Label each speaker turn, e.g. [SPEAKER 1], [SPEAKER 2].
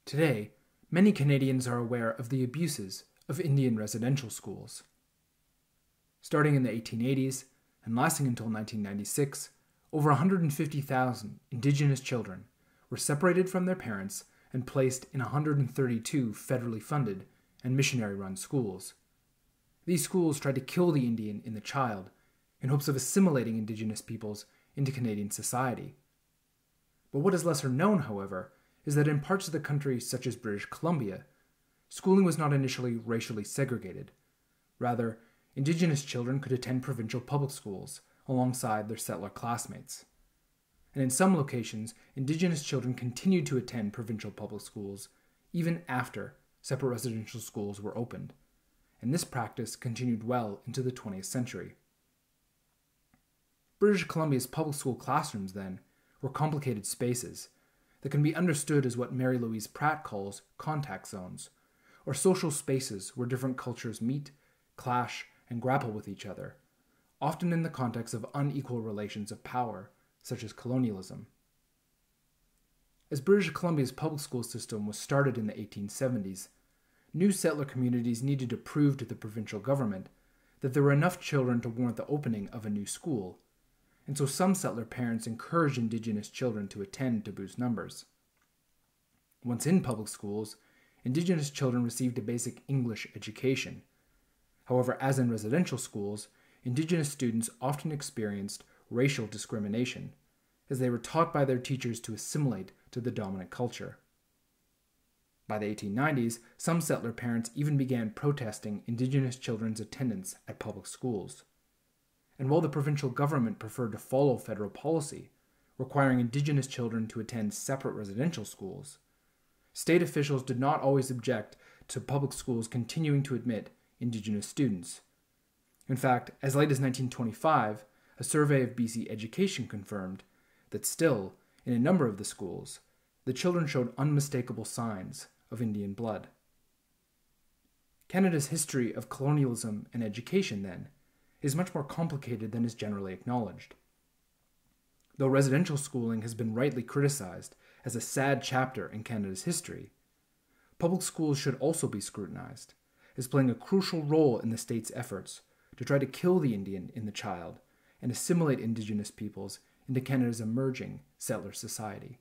[SPEAKER 1] Today, many Canadians are aware of the abuses of Indian residential schools. Starting in the 1880s and lasting until 1996, over 150,000 Indigenous children were separated from their parents and placed in 132 federally funded and missionary-run schools. These schools tried to kill the Indian in the child in hopes of assimilating Indigenous peoples into Canadian society. But what is lesser known, however, is that in parts of the country such as British Columbia, schooling was not initially racially segregated. Rather, Indigenous children could attend provincial public schools alongside their settler classmates. And in some locations, Indigenous children continued to attend provincial public schools even after separate residential schools were opened, and this practice continued well into the 20th century. British Columbia's public school classrooms, then, were complicated spaces that can be understood as what Mary Louise Pratt calls contact zones, or social spaces where different cultures meet, clash, and grapple with each other, often in the context of unequal relations of power, such as colonialism. As British Columbia's public school system was started in the 1870s, new settler communities needed to prove to the provincial government that there were enough children to warrant the opening of a new school, and so some settler parents encouraged Indigenous children to attend to boost numbers. Once in public schools, Indigenous children received a basic English education. However, as in residential schools, Indigenous students often experienced racial discrimination, as they were taught by their teachers to assimilate to the dominant culture. By the 1890s, some settler parents even began protesting Indigenous children's attendance at public schools. And while the provincial government preferred to follow federal policy, requiring Indigenous children to attend separate residential schools, state officials did not always object to public schools continuing to admit Indigenous students. In fact, as late as 1925, a survey of BC education confirmed that still, in a number of the schools, the children showed unmistakable signs of Indian blood. Canada's history of colonialism and education, then, is much more complicated than is generally acknowledged. Though residential schooling has been rightly criticized as a sad chapter in Canada's history, public schools should also be scrutinized as playing a crucial role in the state's efforts to try to kill the Indian in the child and assimilate Indigenous peoples into Canada's emerging settler society.